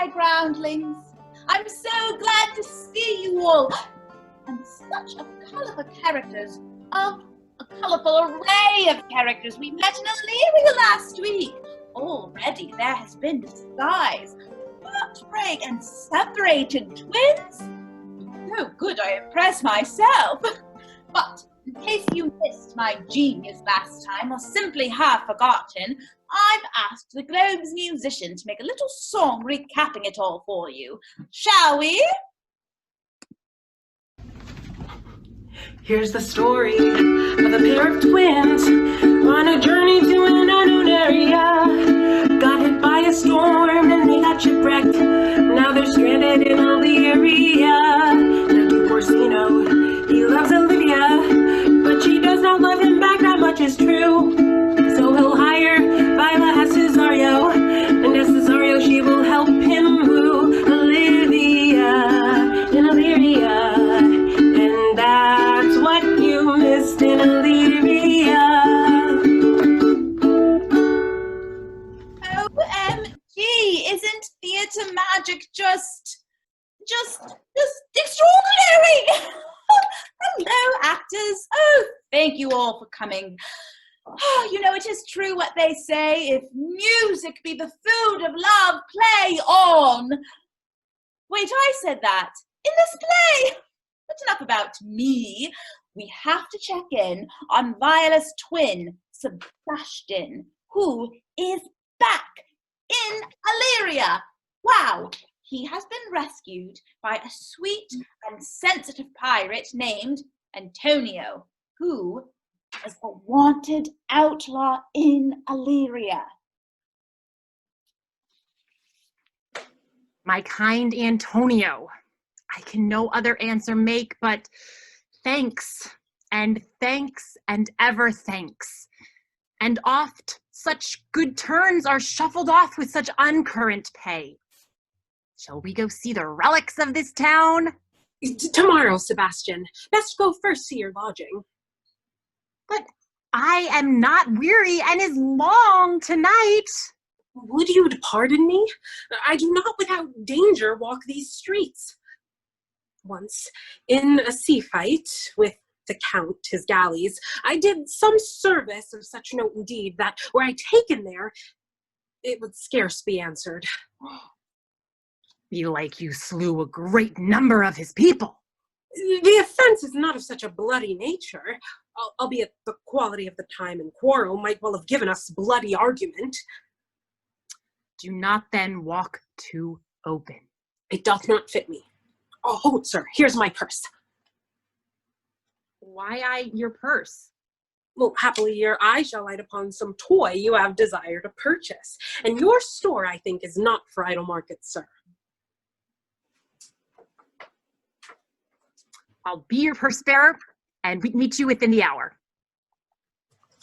my groundlings. I'm so glad to see you all. And such a colourful characters of a colourful array of characters we met in Illyria last week. Already there has been disguise, heartbreak, and separated twins. So good I impress myself. But in case you missed my genius last time or simply have forgotten, I've asked the Globe's musician to make a little song recapping it all for you. Shall we? Here's the story of a pair of twins on a journey to an unknown area. Got hit by a storm and they got shipwrecked. Now they're stranded in Illyria. Now Corsino, he loves Olivia, but she does not love him back, that much is true. So he'll hire Viola as Cesario, and as Cesario she will help him woo Olivia in Illyria. And that's what you missed in Illyria. OMG, isn't theatre magic just extraordinary? Hello, actors. Oh, thank you all for coming. Oh, you know, it is true what they say, if music be the food of love, play on. Wait, I said that. In this play. But enough about me. We have to check in on Viola's twin, Sebastian, who is back in Illyria. Wow. He has been rescued by a sweet and sensitive pirate named Antonio, who is a wanted outlaw in Illyria. My kind Antonio, I can no other answer make but thanks and ever thanks. And oft such good turns are shuffled off with such uncurrent pay. Shall we go see the relics of this town? Tomorrow, Sebastian. Best go first see your lodging. But I am not weary and is long tonight. Would you pardon me? I do not without danger walk these streets. Once, in a sea fight with the Count, his galleys, I did some service of such note indeed that, were I taken there, it would scarce be answered. Belike you slew a great number of his people. The offense is not of such a bloody nature, albeit the quality of the time and quarrel might well have given us bloody argument. Do not then walk too open. It doth not fit me. Oh, hold, sir, here's my purse. Why your purse? Well, happily your eye shall light upon some toy you have desire to purchase, and your store, I think, is not for idle market, sir. I'll be your purse bearer, and we meet you within the hour.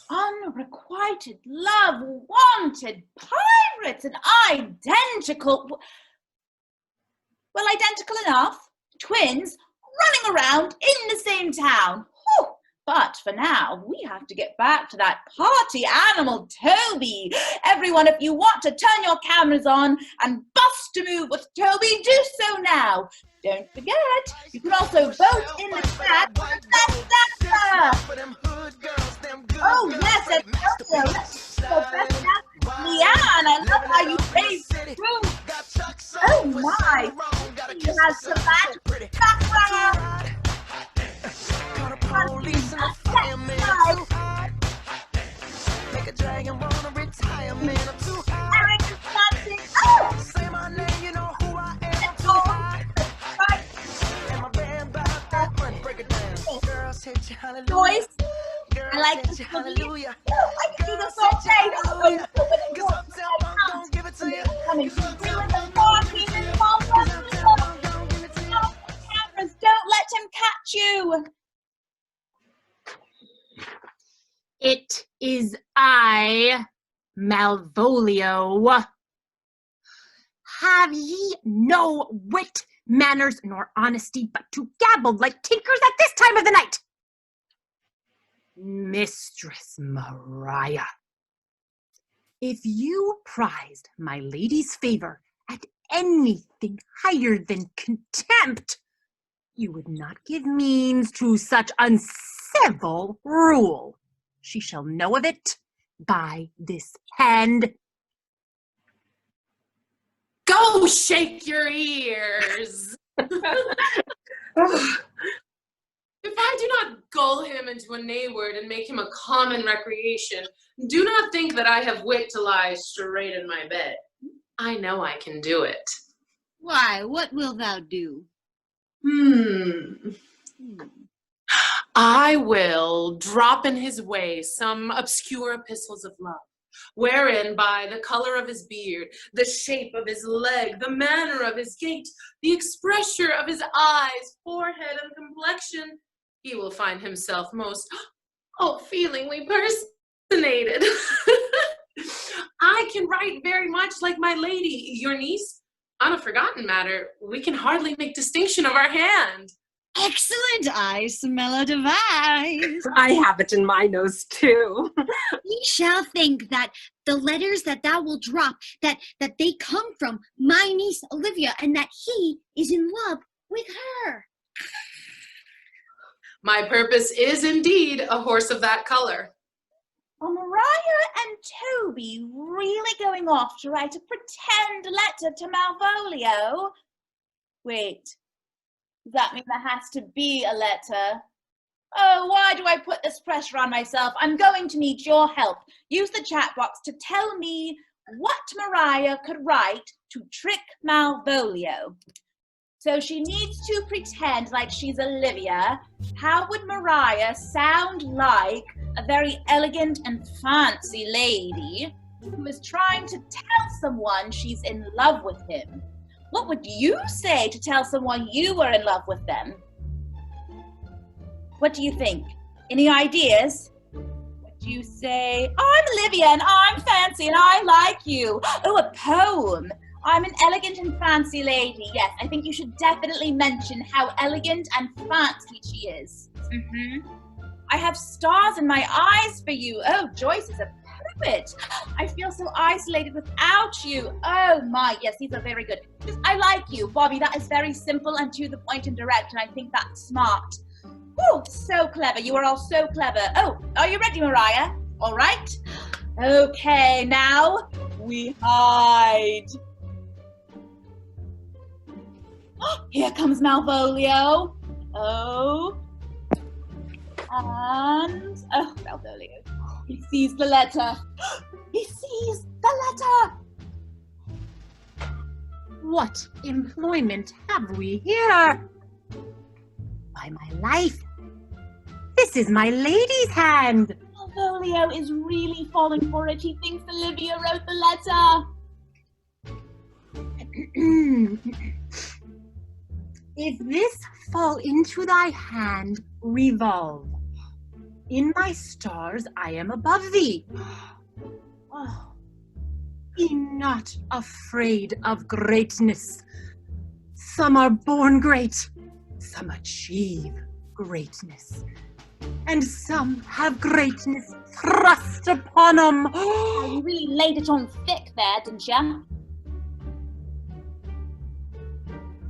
Unrequited love, wanted pirates, and identical enough, twins running around in the same town. Whew. But for now, we have to get back to that party animal, Toby. Everyone, if you want to turn your cameras on and bust a move with Toby, do so now. Don't forget, you can also vote in the chat for the best actor. Oh yes, Antonio, let's go best actor. Leanne, I love how you played the room. Oh my, he has some magic background. Make a dragon wanna retire, man. I'm too high. Eric is dancing. Oh! Say my name, you know who I am. I'm too high. And my band about that money. Break it down. Girls hit you, hallelujah. Joyce, Girls I like hit this you, movie. hallelujah. I can do this all day. Hallelujah. Cause Uptown Funk don't give it to you. Coming Cause through Uptown with the Funk don't party give it to and you. all Cause the Uptown Funk don't give it to you. cameras. Don't let him catch you. It is I, Malvolio. Have ye no wit, manners, nor honesty, but to gabble like tinkers at this time of the night? Mistress Maria, if you prized my lady's favor at anything higher than contempt, you would not give means to such uncivil rule. She shall know of it by this hand. Go shake your ears. If I do not gull him into a nayword and make him a common recreation, do not think that I have wit to lie straight in my bed. I know I can do it. Why, what wilt thou do? I will drop in his way some obscure epistles of love, wherein by the color of his beard, the shape of his leg, the manner of his gait, the expression of his eyes, forehead, and complexion, he will find himself most, feelingly personated. I can write very much like my lady, your niece. On a forgotten matter, we can hardly make distinction of our hand. Excellent! I smell a device. I have it in my nose too. Ye shall think that the letters that thou will drop, that they come from my niece Olivia, and that he is in love with her. My purpose is indeed a horse of that color. Are Mariah and Toby really going off to write a pretend letter to Malvolio? Wait, does that mean there has to be a letter? Oh, why do I put this pressure on myself? I'm going to need your help. Use the chat box to tell me what Mariah could write to trick Malvolio. So she needs to pretend like she's Olivia. How would Mariah sound like a very elegant and fancy lady who is trying to tell someone she's in love with him? What would you say to tell someone you were in love with them? What do you think? Any ideas? What do you say? I'm Olivia and I'm fancy and I like you. Oh, a poem. I'm an elegant and fancy lady. Yes, I think you should definitely mention how elegant and fancy she is. I have stars in my eyes for you. Oh, Joyce is a poet. I feel so isolated without you. Oh my, yes, these are very good. I like you, Bobby. That is very simple and to the point and direct, and I think that's smart. Oh, so clever. You are all so clever. Oh, are you ready, Mariah? All right. Okay, now we hide. Here comes Malvolio. Oh. And, oh, Malvolio. He sees the letter. He sees the letter. What employment have we here? By my life, this is my lady's hand. Malvolio is really falling for it. He thinks Olivia wrote the letter. If this fall into thy hand, revolve. In my stars I am above thee. Oh, be not afraid of greatness. Some are born great, some achieve greatness, and some have greatness thrust upon them. You really laid it on thick there, didn't you?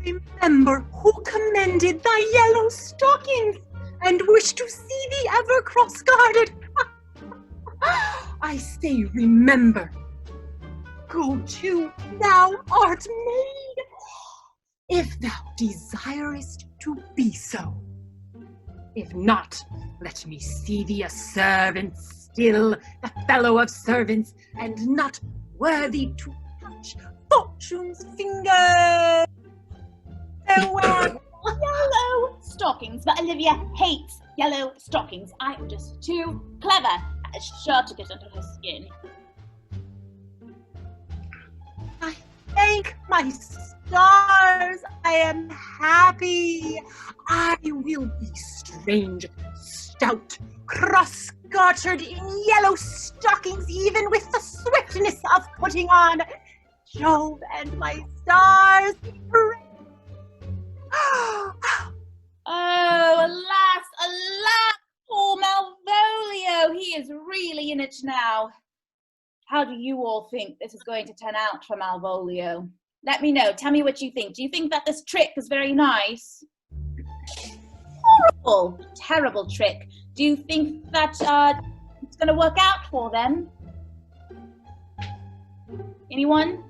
Remember who commended thy yellow stockings and wished to see thee ever cross-guarded. I say remember. Go to, thou art made, if thou desirest to be so. If not, let me see thee a servant still, a fellow of servants, and not worthy to touch fortune's finger. Farewell. Yellow stockings, but Olivia hates yellow stockings. I am just too clever. That is sure to get under her skin. I thank my stars. I am happy. I will be strange, stout, cross-gartered in yellow stockings, even with the swiftness of putting on. Jove and my stars be praised. Oh, alas, alas, poor Malvolio. He is really in it now. How do you all think this is going to turn out for Malvolio? Let me know. Tell me what you think. Do you think that this trick is very nice? Horrible, terrible trick. Do you think that it's going to work out for them? Anyone?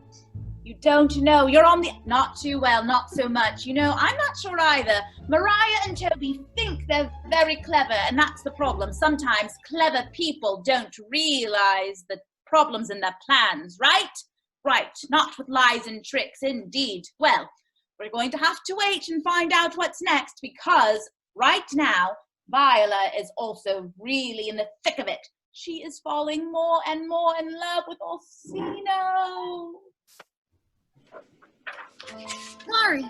You don't know. You're on the... Not too well, not so much. You know, I'm not sure either. Mariah and Toby think they're very clever, and that's the problem. Sometimes clever people don't realize the problems in their plans, right? Right, not with lies and tricks, indeed. Well, we're going to have to wait and find out what's next, because right now, Viola is also really in the thick of it. She is falling more and more in love with Orsino.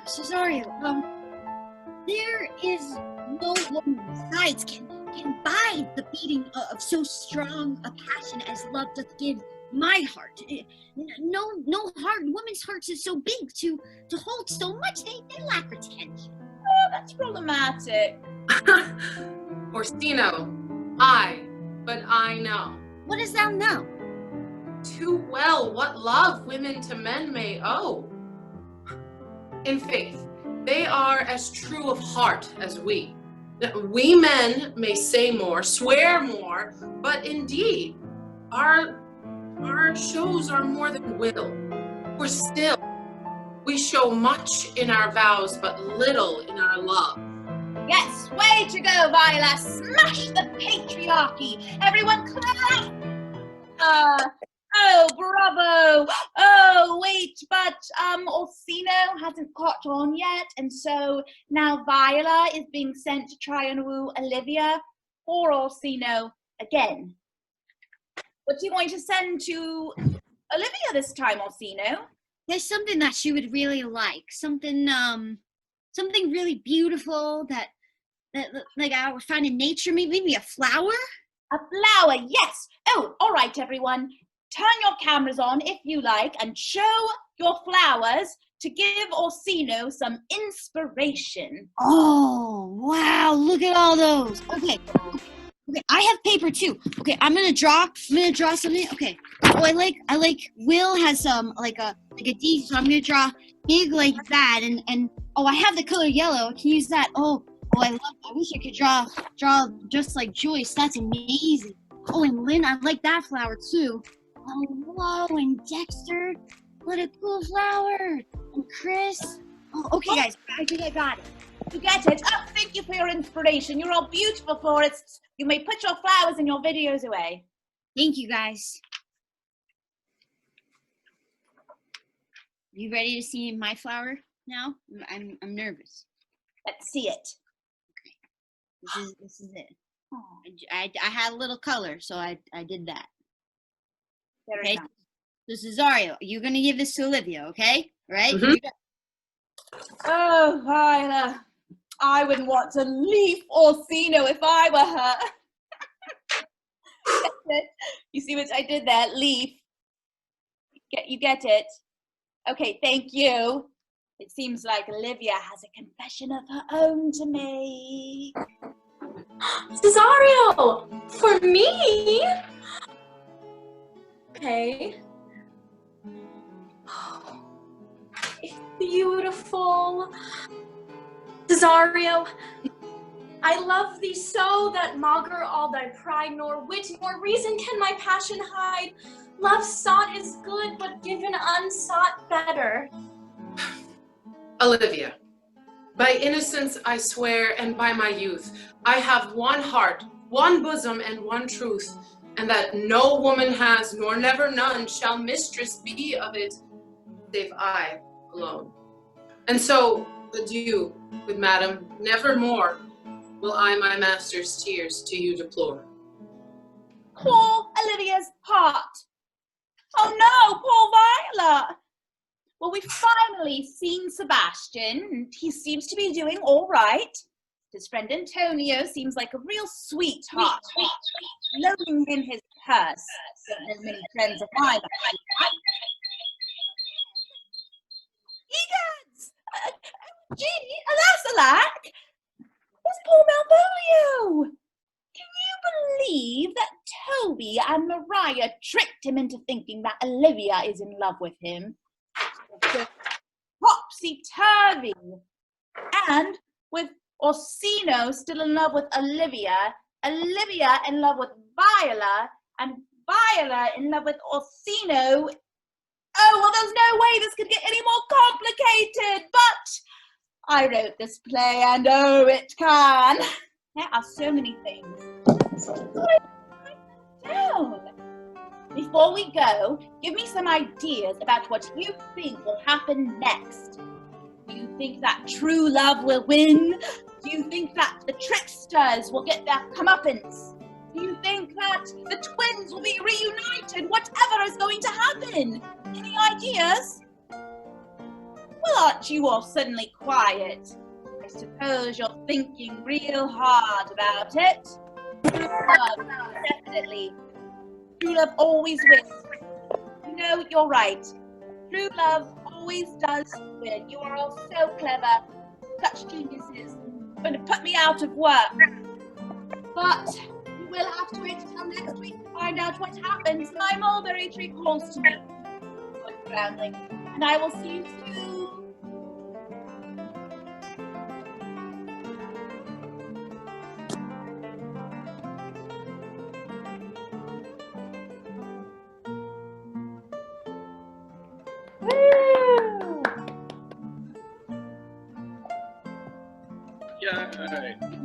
Cesario, there is no woman besides can bide the beating of so strong a passion as love doth give my heart. No heart, women's hearts is so big to hold so much, they lack retention. Oh, that's problematic. Orsino, but I know What does thou know? too well what love women to men may owe. In faith, they are as true of heart as we. We men may say more, swear more, but indeed, our shows are more than will. For still, we show much in our vows, but little in our love. Yes, way to go, Viola. Smash the patriarchy. Everyone clap. Oh, bravo. Oh, wait, but Orsino hasn't caught on yet, and so now Viola is being sent to try and woo Olivia or Orsino again. What are you going to send to Olivia this time, Orsino? There's something that she would really like. Something really beautiful that like I would find in nature. Maybe a flower. A flower, yes. Oh, all right, everyone. Turn your cameras on if you like and show your flowers to give Orsino some inspiration. Oh, wow, look at all those. Okay, I have paper too. Okay, I'm gonna draw something. Okay. Oh, I like Will has like a D, so I'm gonna draw big like that, and oh, I have the color yellow. I can use that. Oh, I wish I could draw just like Joyce. That's amazing. Oh, and Lynn, I like that flower too. Oh, whoa, and Dexter, what a cool flower. And Chris. Oh, okay, guys, I think I got it. You get it? Oh, thank you for your inspiration. You're all beautiful florists. You may put your flowers in your videos away. Thank you, guys. You ready to see my flower now? I'm nervous. Let's see it. This is it. I had a little color, so I did that. Very Okay. nice. So Cesario, you're gonna give this to Olivia, okay? Right? Mhm. Oh, Viola, I wouldn't want to leave Orsino if I were her. You see what I did there? Leaf. You get it? Okay, thank you. It seems like Olivia has a confession of her own to make. Cesario! For me? Okay. Oh, it's beautiful. Cesario, I love thee so that maugre all thy pride, nor wit nor reason can my passion hide. Love sought is good, but given unsought better. Olivia, by innocence I swear, and by my youth, I have one heart, one bosom, and one truth, and that no woman has, nor never none shall mistress be of it, save I alone. And so, adieu, good madam, never more will I my master's tears to you deplore. Poor Olivia's heart. Oh no, poor Viola. Well, we've finally seen Sebastian, and he seems to be doing all right. His friend Antonio seems like a real sweetheart, loading in his purse. Don't know many friends of mine. Egads! Gee, alas, alack! What's poor Malvolio? Can you believe that Toby and Mariah tricked him into thinking that Olivia is in love with him? topsy-turvy. And with Orsino still in love with Olivia, Olivia in love with Viola, and Viola in love with Orsino. Oh, well, there's no way this could get any more complicated, but I wrote this play, and oh, it can. There are so many things. Down. Before we go, give me some ideas about what you think will happen next. Do you think that true love will win? Do you think that the tricksters will get their comeuppance? Do you think that the twins will be reunited? Whatever is going to happen? Any ideas? Well, aren't you all suddenly quiet? I suppose you're thinking real hard about it. True love, definitely. True love always wins. You know, you're right. True love always does win. You are all so clever. Such geniuses. Going to put me out of work. But you will have to wait until next week to find out what happens. My mulberry tree calls to me. Good groundling. And I will see you soon.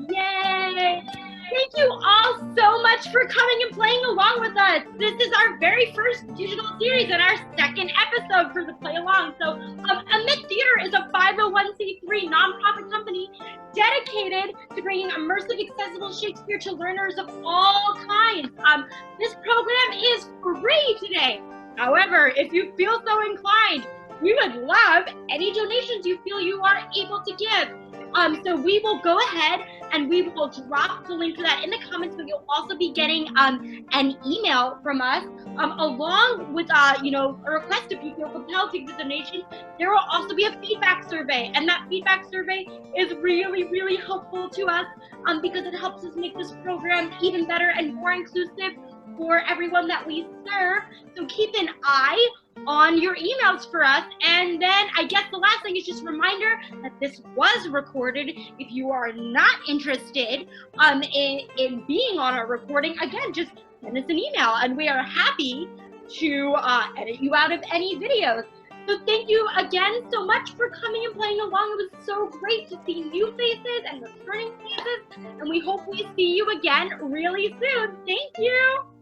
Yay! Thank you all so much for coming and playing along with us. This is our very first digital series and our second episode for the Play Along. So, Emmet Theater is a 501c3 nonprofit company dedicated to bringing immersive, accessible Shakespeare to learners of all kinds. This program is free today. However, if you feel so inclined, we would love any donations you feel you are able to give. So we will go ahead and we will drop the link to that in the comments, but you'll also be getting an email from us along with a request if you feel compelled to give a donation. There will also be a feedback survey, and that feedback survey is really, really helpful to us because it helps us make this program even better and more inclusive for everyone that we serve. So keep an eye on your emails for us. And then I guess the last thing is just a reminder that this was recorded. If you are not interested in being on our recording, again, just send us an email and we are happy to edit you out of any videos. So thank you again so much for coming and playing along. It was so great to see new faces and returning faces, and we hope we see you again really soon. Thank you.